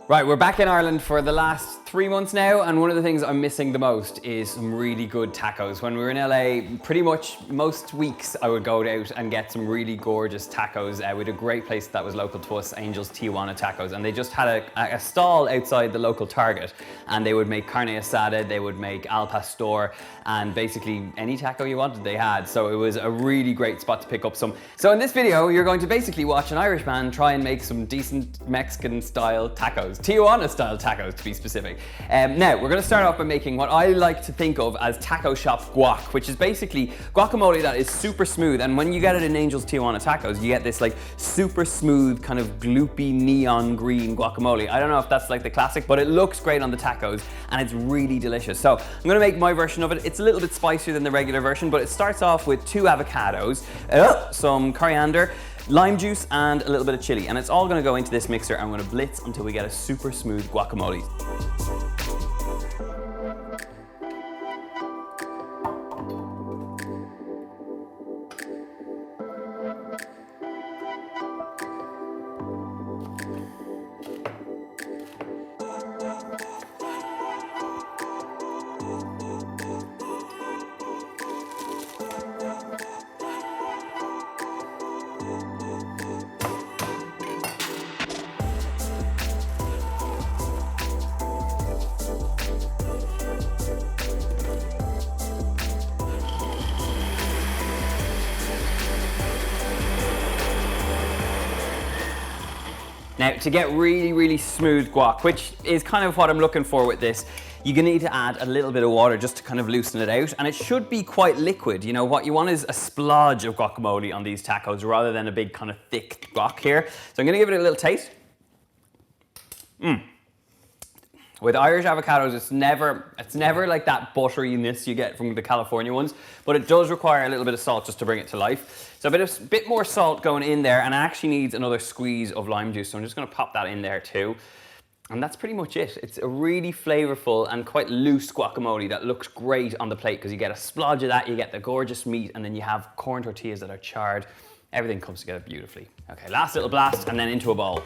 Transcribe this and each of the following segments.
Right, we're back in Ireland for the last 3 months now, and one of the things I'm missing the most is some really good tacos. When we were in LA, pretty much most weeks I would go out and get some really gorgeous tacos. We had a great place that was local to us, Angel's Tijuana Tacos, and they just had a stall outside the local Target, and they would make carne asada, they would make al pastor, and basically any taco you wanted they had. So it was a really great spot to pick up some. So in this video, you're going to basically watch an Irish man try and make some decent Mexican style tacos. Tijuana style tacos to be specific. Now, we're going to start off by making what I like to think of as taco shop guac, which is basically guacamole that is super smooth, and when you get it in Angel's Tijuana Tacos, you get this like super smooth kind of gloopy neon green guacamole. I don't know if that's like the classic, but it looks great on the tacos and it's really delicious. So I'm going to make my version of it. It's a little bit spicier than the regular version, but it starts off with 2 avocados, some coriander, lime juice, and a little bit of chili, and it's all going to go into this mixer. I'm going to blitz until we get a super smooth guacamole. Now, to get really, really smooth guac, which is kind of what I'm looking for with this, you're gonna need to add a little bit of water just to kind of loosen it out, and it should be quite liquid. You know, what you want is a splodge of guacamole on these tacos rather than a big kind of thick guac here. So I'm gonna give it a little taste. With Irish avocados, it's never like that butteriness you get from the California ones, but it does require a little bit of salt just to bring it to life. So a bit more salt going in there, and it actually needs another squeeze of lime juice, so I'm just gonna pop that in there too. And that's pretty much it. It's a really flavorful and quite loose guacamole that looks great on the plate because you get a splodge of that, you get the gorgeous meat, and then you have corn tortillas that are charred. Everything comes together beautifully. Okay, last little blast, and then into a bowl.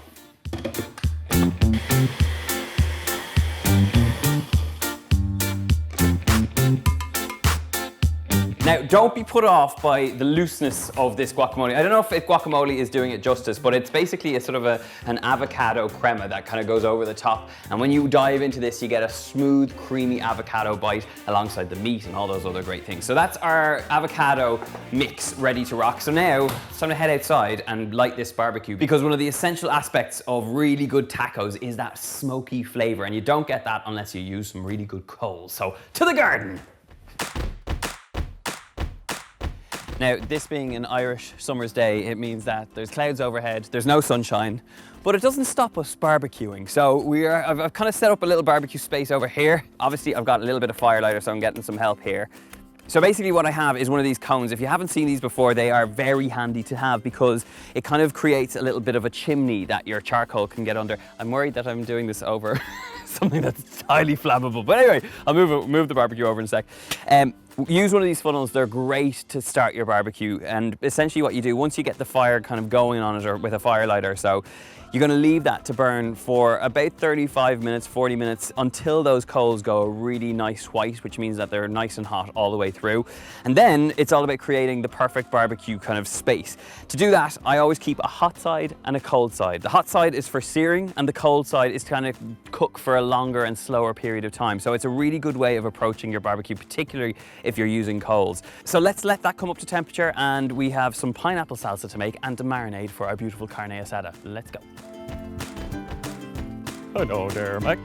Now, don't be put off by the looseness of this guacamole. I don't know if guacamole is doing it justice, but it's basically a sort of an avocado crema that kind of goes over the top. And when you dive into this, you get a smooth, creamy avocado bite alongside the meat and all those other great things. So that's our avocado mix ready to rock. So now it's time to head outside and light this barbecue, because one of the essential aspects of really good tacos is that smoky flavor. And you don't get that unless you use some really good coals. So to the garden. Now, this being an Irish summer's day, it means that there's clouds overhead, there's no sunshine, but it doesn't stop us barbecuing. So I've kind of set up a little barbecue space over here. Obviously, I've got a little bit of firelighter, so I'm getting some help here. So basically what I have is one of these cones. If you haven't seen these before, they are very handy to have because it kind of creates a little bit of a chimney that your charcoal can get under. I'm worried that I'm doing this over something that's highly flammable. But anyway, I'll move the barbecue over in a sec. Use one of these funnels. They're great to start your barbecue. And essentially what you do, once you get the fire kind of going on it, or with a firelighter or so, you're going to leave that to burn for about 35 minutes, 40 minutes, until those coals go a really nice white, which means that they're nice and hot all the way through. And then it's all about creating the perfect barbecue kind of space. To do that, I always keep a hot side and a cold side. The hot side is for searing, and the cold side is to kind of cook for a longer and slower period of time. So it's a really good way of approaching your barbecue, particularly if you're using coals. So let's let that come up to temperature, and we have some pineapple salsa to make and to marinate for our beautiful carne asada. Let's go. Hello there, Max.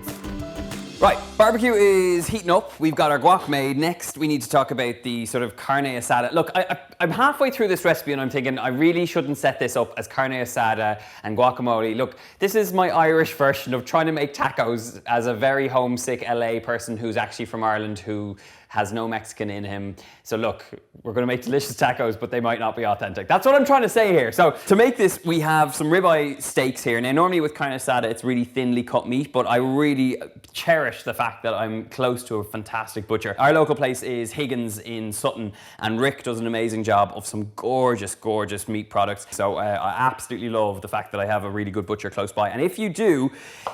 Right, barbecue is heating up. We've got our guac made. Next, we need to talk about the sort of carne asada. Look, I'm halfway through this recipe and I'm thinking I really shouldn't set this up as carne asada and guacamole. Look, this is my Irish version of trying to make tacos as a very homesick LA person who's actually from Ireland, who has no Mexican in him. So look, we're gonna make delicious tacos, but they might not be authentic. That's what I'm trying to say here. So to make this, we have some ribeye steaks here. Now normally with carne asada, it's really thinly cut meat, but I really cherish the fact that I'm close to a fantastic butcher. Our local place is Higgins in Sutton, and Rick does an amazing job of some gorgeous, gorgeous meat products. So I absolutely love the fact that I have a really good butcher close by. And if you do,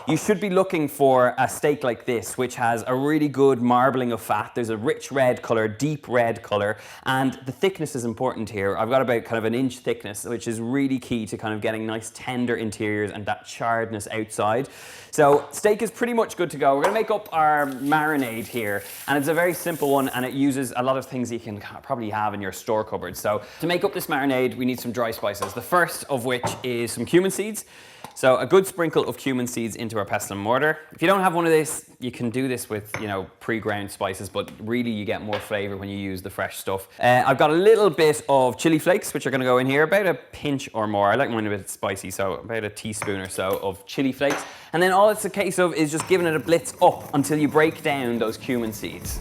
you should be looking for a steak like this, which has a really good marbling of fat. There's a rich red color, deep red color, and the thickness is important here. I've got about kind of an inch thickness, which is really key to kind of getting nice tender interiors and that charredness outside. So steak is pretty much good to go. We're gonna make up our marinade here, and it's a very simple one, and it uses a lot of things you can probably have in your store cupboard. So to make up this marinade, we need some dry spices. The first of which is some cumin seeds. So a good sprinkle of cumin seeds into our pestle and mortar. If you don't have one of this, you can do this with, you know, pre-ground spices, but really you get more flavor when you use the fresh stuff. I've got a little bit of chili flakes, which are gonna go in here, about a pinch or more. I like mine a bit spicy, so about a teaspoon or so of chili flakes. And then all it's a case of is just giving it a blitz up until you break down those cumin seeds.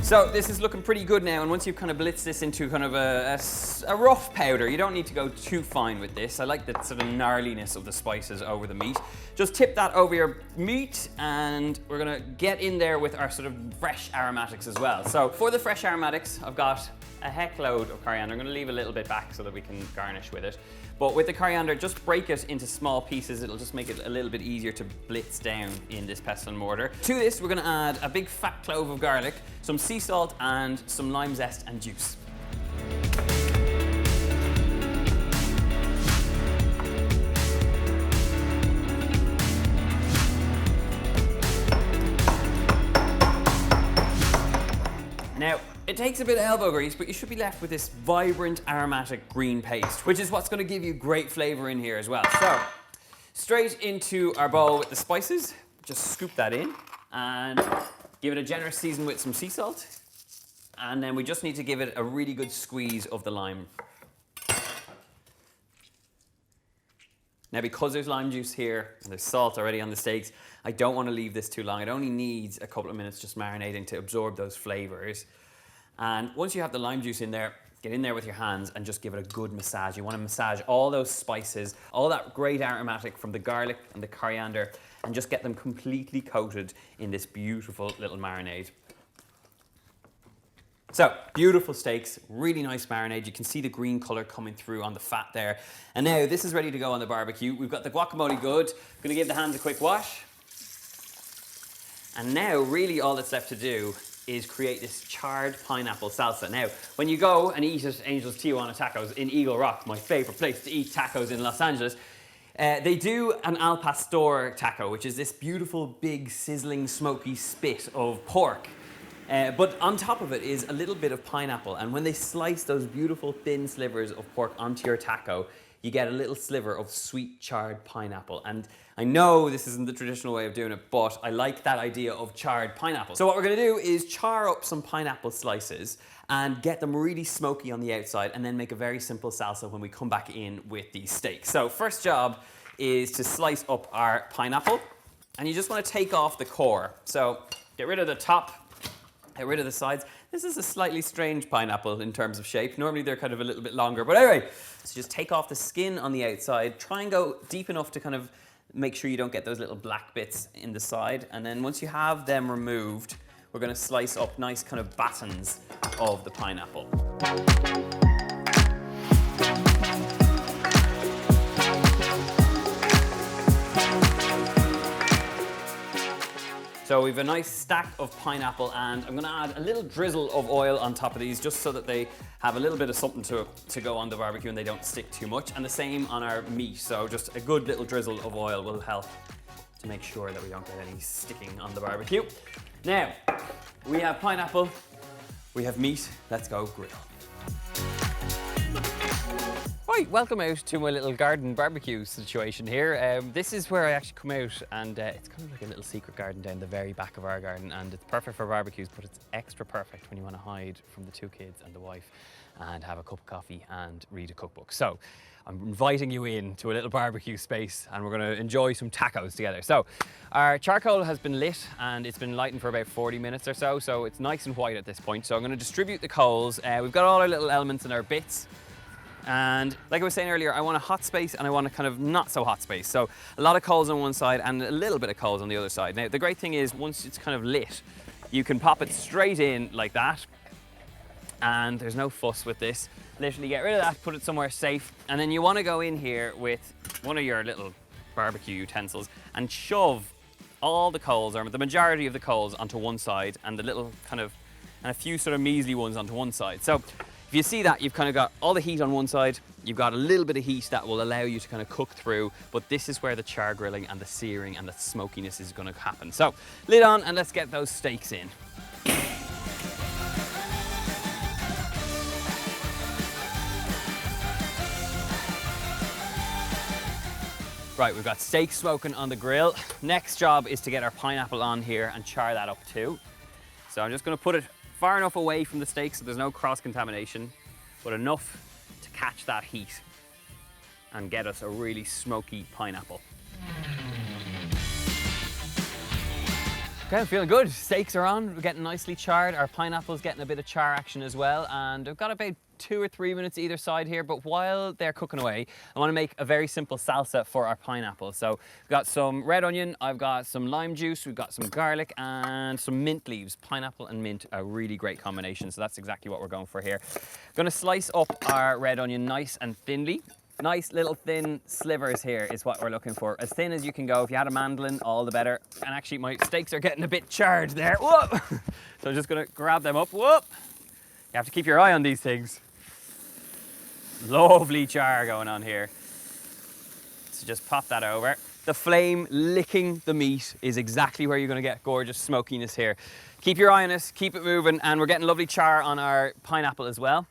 So this is looking pretty good now, and once you've kind of blitzed this into kind of a rough powder, you don't need to go too fine with this. I like the sort of gnarliness of the spices over the meat. Just tip that over your meat, and we're gonna get in there with our sort of fresh aromatics as well. So for the fresh aromatics, I've got a heck load of coriander. I'm gonna leave a little bit back so that we can garnish with it. But with the coriander, just break it into small pieces. It'll just make it a little bit easier to blitz down in this pestle and mortar. To this, we're gonna add a big fat clove of garlic, some sea salt, and some lime zest and juice. Now, it takes a bit of elbow grease, but you should be left with this vibrant aromatic green paste, which is what's going to give you great flavor in here as well. So, straight into our bowl with the spices. Just scoop that in and give it a generous season with some sea salt. And then we just need to give it a really good squeeze of the lime. Now, because there's lime juice here and there's salt already on the steaks, I don't want to leave this too long. It only needs a couple of minutes just marinating to absorb those flavors. And once you have the lime juice in there, get in there with your hands and just give it a good massage. You want to massage all those spices, all that great aromatic from the garlic and the coriander, and just get them completely coated in this beautiful little marinade. So, beautiful steaks, really nice marinade. You can see the green color coming through on the fat there. And now this is ready to go on the barbecue. We've got the guacamole good. Gonna give the hands a quick wash. And now really all that's left to do is create this charred pineapple salsa. Now, when you go and eat at Angel's Tijuana Tacos in Eagle Rock, my favorite place to eat tacos in Los Angeles, they do an al pastor taco, which is this beautiful, big, sizzling, smoky spit of pork. But on top of it is a little bit of pineapple, and when they slice those beautiful thin slivers of pork onto your taco, you get a little sliver of sweet charred pineapple. And I know this isn't the traditional way of doing it, but I like that idea of charred pineapple. So what we're gonna do is char up some pineapple slices and get them really smoky on the outside, and then make a very simple salsa when we come back in with these steaks. So first job is to slice up our pineapple, and you just wanna take off the core. So get rid of the top, get rid of the sides. This is a slightly strange pineapple in terms of shape. Normally they're kind of a little bit longer, but anyway, so just take off the skin on the outside. Try and go deep enough to kind of make sure you don't get those little black bits in the side. And then once you have them removed, we're gonna slice up nice kind of batons of the pineapple. So we have a nice stack of pineapple, and I'm gonna add a little drizzle of oil on top of these just so that they have a little bit of something to go on the barbecue and they don't stick too much. And the same on our meat. So just a good little drizzle of oil will help to make sure that we don't get any sticking on the barbecue. Now, we have pineapple, we have meat, let's go grill. Right, welcome out to my little garden barbecue situation here. This is where I actually come out, and it's kind of like a little secret garden down the very back of our garden, and it's perfect for barbecues, but it's extra perfect when you want to hide from the two kids and the wife and have a cup of coffee and read a cookbook. So I'm inviting you in to a little barbecue space and we're gonna enjoy some tacos together. So our charcoal has been lit and it's been lighting for about 40 minutes or so, so it's nice and white at this point. So I'm gonna distribute the coals. We've got all our little elements and our bits. And like I was saying earlier, I want a hot space and I want a kind of not so hot space. So a lot of coals on one side and a little bit of coals on the other side. Now the great thing is once it's kind of lit, you can pop it straight in like that. And there's no fuss with this. Literally get rid of that, put it somewhere safe. And then you want to go in here with one of your little barbecue utensils and shove all the coals, or the majority of the coals, onto one side and the little kind of, and a few sort of measly ones onto one side. So if you see that, you've kind of got all the heat on one side, you've got a little bit of heat that will allow you to kind of cook through, but this is where the char grilling and the searing and the smokiness is going to happen. So lid on and let's get those steaks in. Right, we've got steak smoking on the grill. Next job is to get our pineapple on here and char that up too. So I'm just going to put it far enough away from the steak so there's no cross-contamination, but enough to catch that heat and get us a really smoky pineapple. Okay, I'm feeling good. Steaks are on, we're getting nicely charred. Our pineapple's getting a bit of char action as well, and I've got about 2 or 3 minutes either side here, but while they're cooking away, I want to make a very simple salsa for our pineapple. So we've got some red onion, I've got some lime juice, we've got some garlic and some mint leaves. Pineapple and mint, a really great combination, so that's exactly what we're going for here. Going to slice up our red onion nice and thinly. Nice little thin slivers here is what we're looking for. As thin as you can go. If you had a mandolin, all the better. And actually my steaks are getting a bit charred there. Whoop! So I'm just gonna grab them up. Whoop! You have to keep your eye on these things. Lovely char going on here. So just pop that over. The flame licking the meat is exactly where you're gonna get gorgeous smokiness here. Keep your eye on it, keep it moving, and we're getting lovely char on our pineapple as well.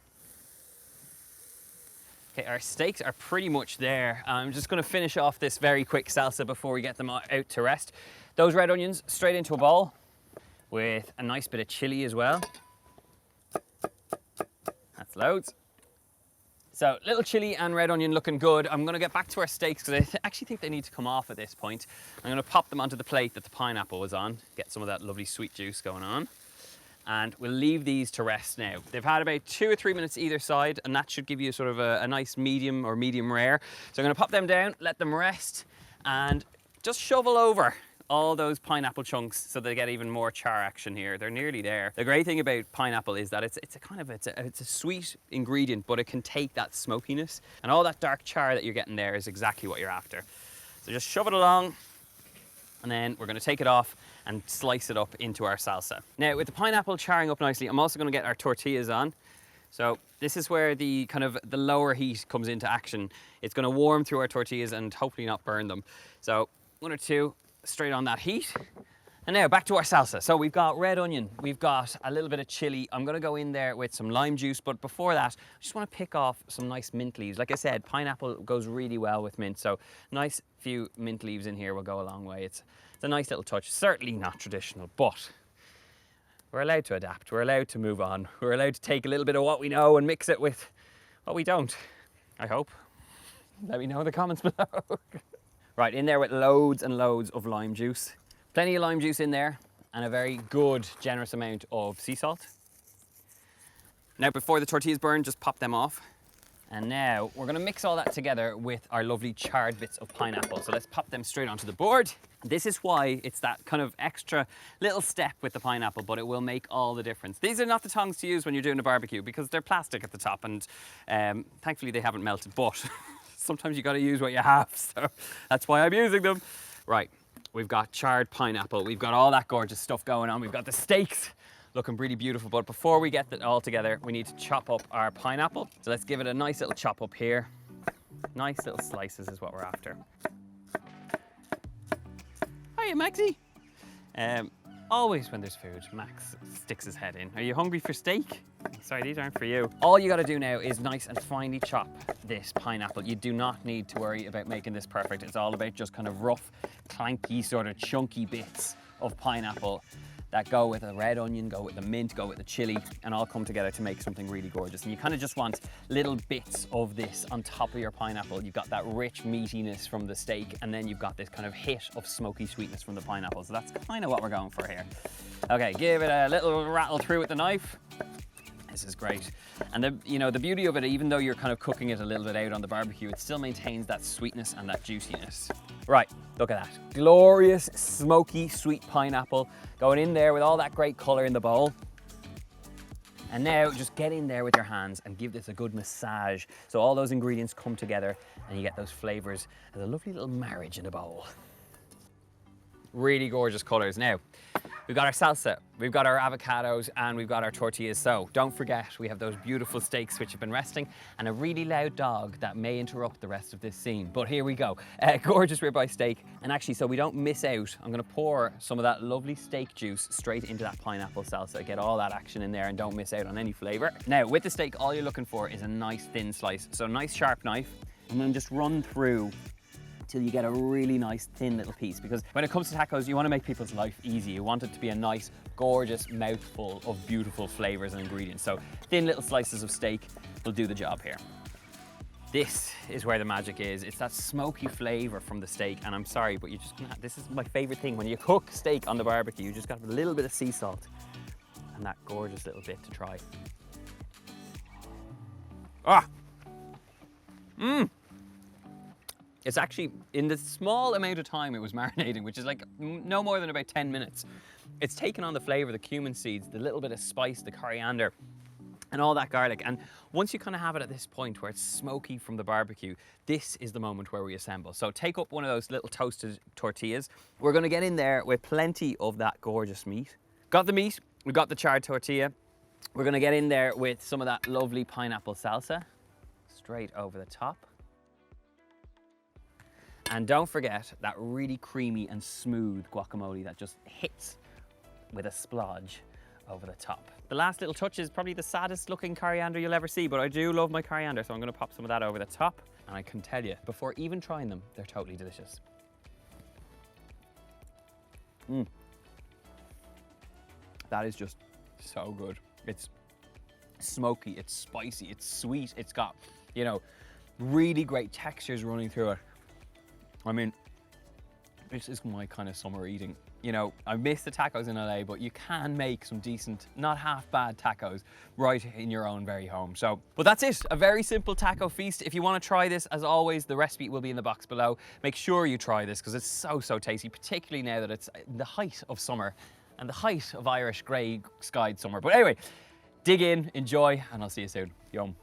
Okay, our steaks are pretty much there. I'm just going to finish off this very quick salsa before we get them out to rest. Those red onions straight into a bowl with a nice bit of chilli as well. That's loads. So little chilli and red onion looking good. I'm going to get back to our steaks because I actually think they need to come off at this point. I'm going to pop them onto the plate that the pineapple was on, get some of that lovely sweet juice going on. And we'll leave these to rest now. They've had about 2 or 3 minutes either side, and that should give you sort of a nice medium or medium rare. So I'm gonna pop them down, let them rest, and just shovel over all those pineapple chunks so they get even more char action here. They're nearly there. The great thing about pineapple is that it's a sweet ingredient, but it can take that smokiness, and all that dark char that you're getting there is exactly what you're after. So just shove it along, and then we're gonna take it off and slice it up into our salsa. Now, with the pineapple charring up nicely, I'm also gonna get our tortillas on. So this is where the kind of the lower heat comes into action. It's gonna warm through our tortillas and hopefully not burn them. So 1 or 2 straight on that heat. And now back to our salsa. So we've got red onion, we've got a little bit of chili. I'm gonna go in there with some lime juice, but before that, I just wanna pick off some nice mint leaves. Like I said, pineapple goes really well with mint, so nice few mint leaves in here will go a long way. It's a nice little touch. Certainly not traditional, but we're allowed to adapt. We're allowed to move on. We're allowed to take a little bit of what we know and mix it with what we don't, I hope. Let me know in the comments below. Right, in there with loads and loads of lime juice. Plenty of lime juice in there and a very good, generous amount of sea salt. Now, before the tortillas burn, just pop them off. And now we're gonna mix all that together with our lovely charred bits of pineapple. So let's pop them straight onto the board. This is why it's that kind of extra little step with the pineapple, but it will make all the difference. These are not the tongs to use when you're doing a barbecue because they're plastic at the top, and thankfully they haven't melted, but sometimes you gotta use what you have, so that's why I'm using them. Right. We've got charred pineapple. We've got all that gorgeous stuff going on. We've got the steaks looking pretty beautiful. But before we get that all together, we need to chop up our pineapple. So let's give it a nice little chop up here. Nice little slices is what we're after. Hiya, Maxie. Always when there's food, Max sticks his head in. Are you hungry for steak? Sorry, these aren't for you. All you gotta do now is nice and finely chop this pineapple. You do not need to worry about making this perfect. It's all about just kind of rough, clanky, sort of chunky bits of pineapple that go with the red onion, go with the mint, go with the chili, and all come together to make something really gorgeous. And you kind of just want little bits of this on top of your pineapple. You've got that rich meatiness from the steak, and then you've got this kind of hit of smoky sweetness from the pineapple. So that's kind of what we're going for here. Okay, give it a little rattle through with the knife. This is great. And the beauty of it, even though you're kind of cooking it a little bit out on the barbecue, it still maintains that sweetness and that juiciness. Right, look at that. Glorious, smoky, sweet pineapple going in there with all that great color in the bowl. And now just get in there with your hands and give this a good massage. So all those ingredients come together and you get those flavors as a lovely little marriage in a bowl. Really gorgeous colors. Now, we've got our salsa, we've got our avocados, and we've got our tortillas. So don't forget, we have those beautiful steaks which have been resting, and a really loud dog that may interrupt the rest of this scene. But here we go. Gorgeous ribeye steak. And actually, so we don't miss out, I'm gonna pour some of that lovely steak juice straight into that pineapple salsa. Get all that action in there and don't miss out on any flavor. Now, with the steak, all you're looking for is a nice thin slice. So nice sharp knife, and then just run through till you get a really nice thin little piece, because when it comes to tacos, you want to make people's life easy. You want it to be a nice, gorgeous mouthful of beautiful flavors and ingredients. So thin little slices of steak will do the job here. This is where the magic is. It's that smoky flavor from the steak, and I'm sorry, but you just can't. This is my favorite thing. When you cook steak on the barbecue, you just got a little bit of sea salt and that gorgeous little bit to try. Ah! Mmm! It's actually, in the small amount of time it was marinating, which is like no more than about 10 minutes, it's taken on the flavor, the cumin seeds, the little bit of spice, the coriander, and all that garlic. And once you kind of have it at this point where it's smoky from the barbecue, this is the moment where we assemble. So take up one of those little toasted tortillas. We're gonna get in there with plenty of that gorgeous meat. Got the meat, we got the charred tortilla. We're gonna get in there with some of that lovely pineapple salsa, straight over the top. And don't forget that really creamy and smooth guacamole that just hits with a splodge over the top. The last little touch is probably the saddest looking coriander you'll ever see, but I do love my coriander, so I'm gonna pop some of that over the top. And I can tell you, before even trying them, they're totally delicious. That is just so good. It's smoky, it's spicy, it's sweet, it's got, you know, really great textures running through it. I mean, this is my kind of summer eating. You know, I miss the tacos in LA, but you can make some decent, not half bad tacos right in your own very home. So, but that's it, a very simple taco feast. If you want to try this, as always, the recipe will be in the box below. Make sure you try this because it's so, so tasty, particularly now that it's the height of summer and the height of Irish grey skied summer. But anyway, dig in, enjoy, and I'll see you soon. Yum.